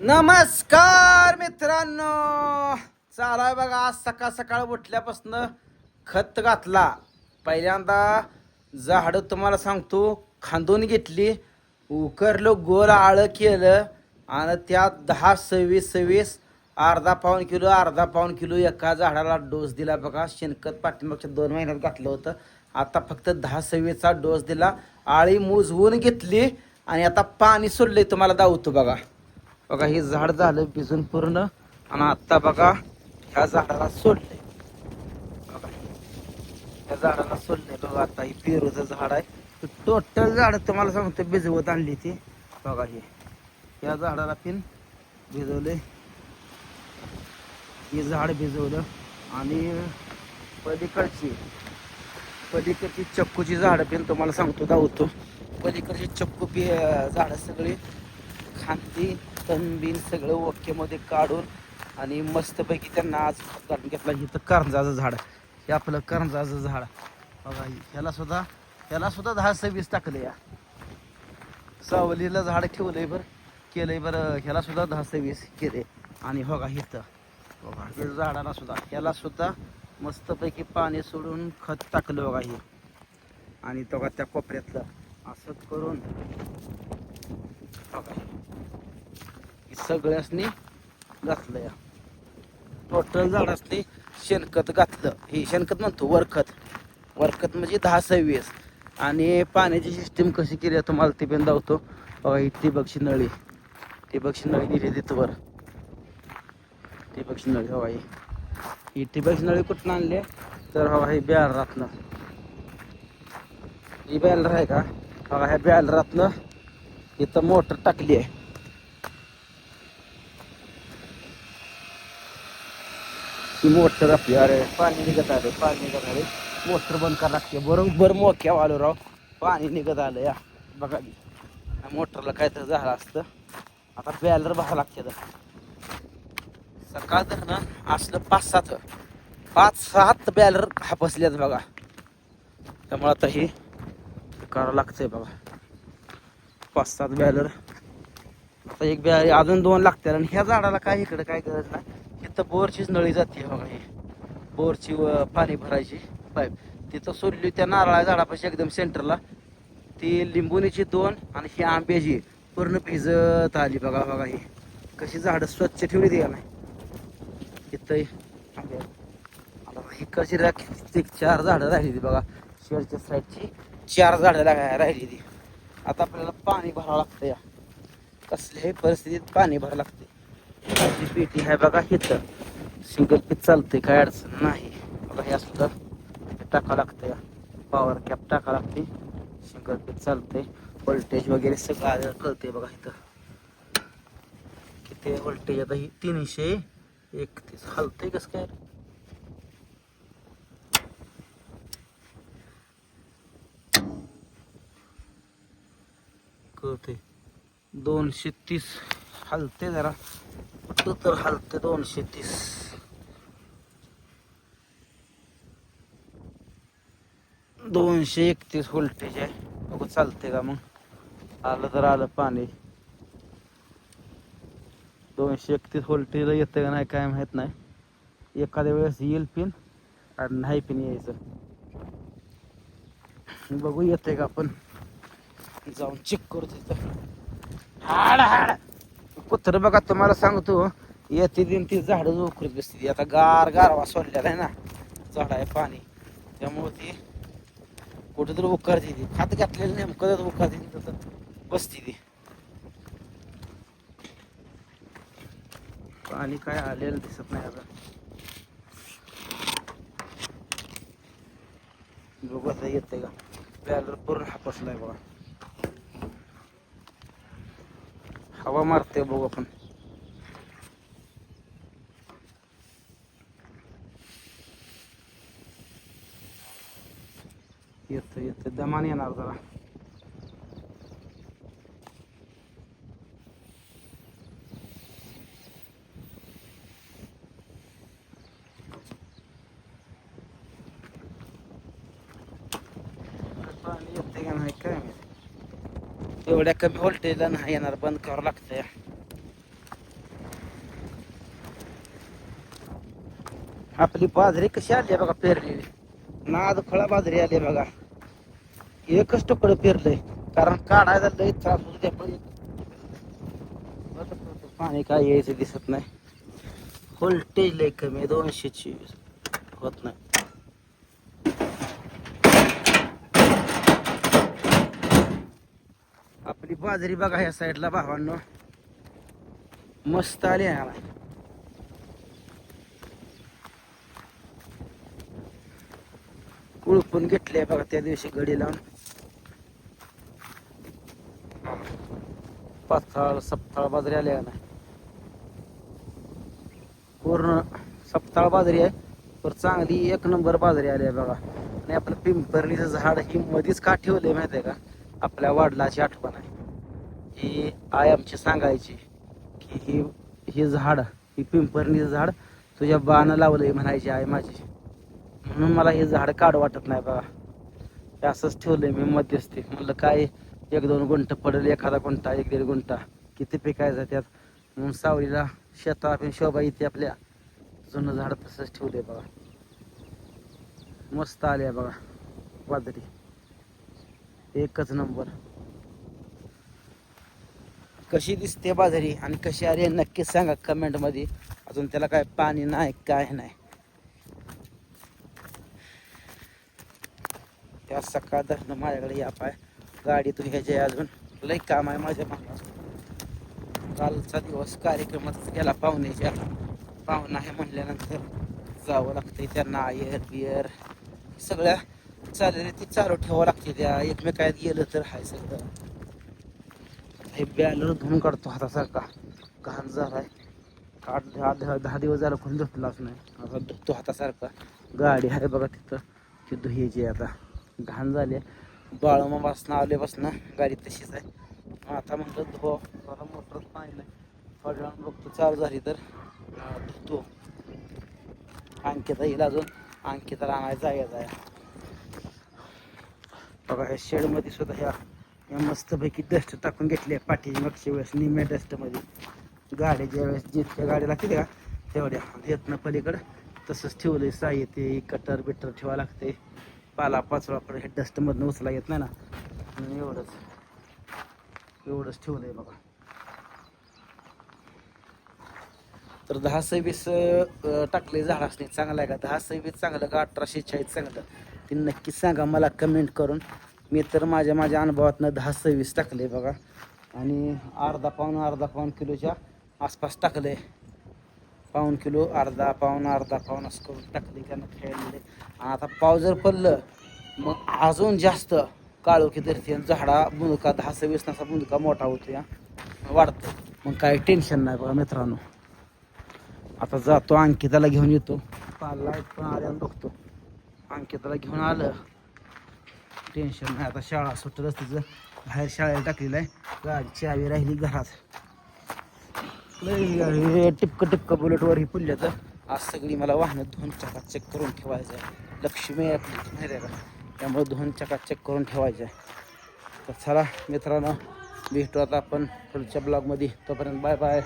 नमस्कार मित्रांनो. चालाय बघा, आज सकाळ सकाळ उठल्यापासून खत घातला. पहिल्यांदा झाडं तुम्हाला सांगतो खांदून घेतली, उकरलं, गोल आळं केलं आणि त्यात 10-26 अर्धा पाऊण किलो एका झाडाला डोस दिला बघा. शेणखत पाठीमागच्या 2 महिन्यात घातलं होतं. आता फक्त 10-26चा डोस दिला. आळी मुजवून घेतली आणि आता पाणी सोडलंय. तुम्हाला दावतो बघा. बघा हे झाड झालं भिजून पूर्ण आणि आता बघा ह्या झाडाला सोडलंय. बघा ह्या झाडाला सोडलंय बघा. आता ही पेरूचं झाड आहे. टोटल झाड तुम्हाला सांगतो भिजवत आणली ती. बघा हे या झाडाला पिन भिजवले, हे झाड भिजवलं आणि पलीकडची चक्कूची झाडं पिन तुम्हाला सांगतो दावतो. पलीकडची चक्कू झाडं सगळी खांदी तणबीन सगळं ओकेमध्ये काढून आणि मस्तपैकी त्यांना आज घालून घेतला. इथं करंजाचं झाड, हे आपलं करंजाचं झाड बघा. ह्याला सुद्धा 10-26 टाकले. या सावलीला झाड ठेवलंय बरं, केलंय बरं. ह्याला सुद्धा 10-26 केले. आणि बघा इथं बघा हे झाडाला सुद्धा, ह्याला सुद्धा मस्तपैकी पाणी सोडून खत टाकलं बघा हे. आणि बघा त्या कोपऱ्यातलं असं करून बघा सगळ्यासनी घातलं. या टोटल झाडासनी शेणखत घातलं. हे शेणखत म्हणतो वरखत म्हणजे 10-26. आणि पाण्याची सिस्टीम कशी केली आहे तुम्हाला ती पण दावतो बघा. ही ठिबकची नळी दिली तिथं वर. ठिबकची नळी हवा. ही ठिबकची नळी कुठून आणली तर हवा ही बॅलरातनं. ही बॅलर आहे का बघा. ह्या बॅलरातनं इथं मोटर टाकली आहे. ती मोटर आपली, अरे पाणी निघत आले. मोटर बंद करावं लागते. बरोबर मोक्या आलो राव, पाणी निघत आलं. या बघा मोटरला काय तर झालं असतं. आता बॅलर बघावं लागते. सकाळ तर ना असलं 5-7 बॅलर हापसल्यात बघा. त्यामुळे आता हे करावं लागतंय बघा. 5-7 बॅलर. आता एक बॅलर अजून 2 लागतात. आणि ह्या झाडाला काय इकडं काय गरज नाही. इथं बोरचीच नळी जाते बघा. ही बोरची पाणी भरायची पाईप तिथं सोडली त्या नारळा झाडापाशी एकदम सेंटरला. ती लिंबुनीची 2 आणि ही आंब्याची पूर्ण भिजत आली बघा. बघा ही कशी झाडं स्वच्छ ठेवली ती का नाही. इथं आता ही कशी 4 झाडं राहिली ती बघा. शेरच्या साईडची 4 झाडं राहिली ती. आता आपल्याला पाणी भरावं लागतं. या कसल्याही परिस्थितीत पाणी भरावं लागते. पेटी आहे बघा. इथं सिंगल पीस चालते, काय अडचण नाही बघा. ह्या सुद्धा टाकावं लागतं. पॉवर कॅप टाकावं लागते. सिंगल पीस चालते. व्होल्टेज वगैरे सगळं कळते बघा. इथं किती व्होल्टेज आता ही 331 हलतंय कसं काय कळते. 230 हलते जरा तर हलते. 230 231 व्होल्टेज आहे बघू. चालते का मग. आलं तर आलं पाणी. 231 व्होल्टेजला येतं का नाही काय माहीत नाही. एखाद्या वेळेस येईल पिन आणि नाही पिन यायचं. बघू येते का आपण जाऊन चेक करू. तिथं हाड कुत्र बघा. तुम्हाला सांगतो येते दिन ती झाडं उकरत बसते. आता गारवा सोडलेला आहे ना झाड आहे पाणी, त्यामुळे ती कुठेतरी उकारते. ती खात घातलेलं नेमकं उकारते तसं बसते ती. पाणी काय आलेलं दिसत नाही आता. बघू आता येते का. बॅलर पूर्ण हापसलाय बघा. हवा मारते बघू आपण. येतं दमान येणार जरा. पाणी येते का नाही काय माहिती. एवढ्या कमी व्होल्टेजला नाही येणार. बंद करावं लागतं. आपली बाजरी कशी आली आहे बघा पेरलेली, नाद फळा बाजरी आली आहे बघा. एकच तुकडं पेरलंय कारण काढायला लय त्रास होतो त्यामुळे पाणी काय यायचं दिसत नाही. व्होल्टेज लय कमी आहे, 200 होत नाही. आपली बाजरी बघा ह्या साईडला भावांनो मस्त आली आहे. कुळपून घेतले बघा त्या दिवशी गडी लावून. पाताळ सपताळ बाजरी आली आहे ना, पूर्ण सपताळ बाजरी आहे तर चांगली एक नंबर बाजरी आली आहे बघा. आणि आपलं पिंपरणीचं झाड ही मध्येच का ठेवलंय माहिती आहे का, आपल्या वडिलाची आठवण आहे. ही आई आमची सांगायची की ही झाड, ही पिंपरणीचं झाड तुझ्या बानं लावलंय म्हणायची आई माझी. म्हणून मला हे झाड काढ वाटत नाही बघा. हे असंच ठेवलंय मी मध्यस्थी. म्हणलं काय 1-2 गुंठ पडेल, एखादा गुंठा 1-1.5 गुंठा किती पिकायचं त्यात, म्हणून सावलीला शेतात आपण शोभा येते आपल्या. जुनं झाड तसंच ठेवलंय बघा. मस्त आले बघा बाजरी, एकच नंबर. कशी दिसते बाजरी आणि कशी आली नक्कीच सांगा कमेंट मध्ये. अजून त्याला काय पाणी नाही काय नाही. त्या सकाळ धरणं माझ्याकडे या पाय गाडी तू ह्याचे अजून लई काम आहे माझ्या मागं. कालचा दिवस कार्यक्रमातच गेला पाहुण्याच्या. पाहुणा आहे म्हणल्यानंतर जावं लागतंय त्यांना. आयर बियर सगळ्या चालले ती चालू ठेवावं लागते. त्या एकमेकात गेलं तर हाय सगळं. हे बॅलर धुवून काढतो हातासारखा, घाण झालाय. 10 दिवस झालं कोण धुतलाच नाही. आता धुतो हातासारखा. गाडी आहे बघा तिथं, ती धुयाची आता. घाण झाली बाळमापासून आल्यापासून गाडी तशीच आहे. आता म्हणलं धुवा, थोडा मोटर पाणी नाही. थोड्या वेळानं बघतो चालू झाली तर धुतो. अंकिता येईल अजून, अंकिताला आणायला जायचं. बघा ह्या शेडमध्ये सुद्धा ह्या मस्तपैकी डस्ट टाकून घेतली आहे पाठीची मागच्या वेळेस निम्या डस्टमध्ये. गाड्याच्या वेळेस जितक्या गाड्या लागते का तेवढ्या येतनं पलीकडं तसंच ठेवलंय. साहित्य कटर बिटर ठेवा लागते. पाला पाचोळा पण हे डस्टमधनं उचला येत नाही ना, म्हणून एवढंच ठेवलंय बघा. तर 10-26 टाकले झाड असणे चांगलं आहे का, 10-26 चांगलं का 1846 चांगलं, ते नक्कीच सांगा मला कमेंट करून. मी तर माझ्या अनुभवातनं 10-26 टाकले बघा. आणि अर्धा पाऊण किलोच्या आसपास टाकले. पाऊण किलो, अर्धा पाऊण असं करून टाकले त्यांना खेळलेले. आता पाऊस जर पडलं मग अजून जास्त काळोखी धरते. झाडा बुंदका 10-26 नसा बुंदका मोठा होतो या वाढतो. मग काय टेन्शन नाही बघा मित्रांनो. आता जातो अंकिताला घेऊन येतो. लाईट पण आल्यानं बघतो. अंकिताला घेऊन आलं टेन्शन नाही. आता शाळा सुटलंच तिचं, बाहेर शाळेला टाकलेलं आहे. गाडीची चावी राहिली घरात. टिपकं बुलेटवर ही पुल्याचं. आज सगळी मला वाहनं धुवून चकाचक करून ठेवायचं आहे. लक्ष्मी आहे आपली माहिती आहे का, त्यामुळे धुवून चकाचक करून ठेवायचं आहे. तर चला मित्रांनो, भेटू आता आपण पुढच्या ब्लॉगमध्ये. तोपर्यंत बाय बाय.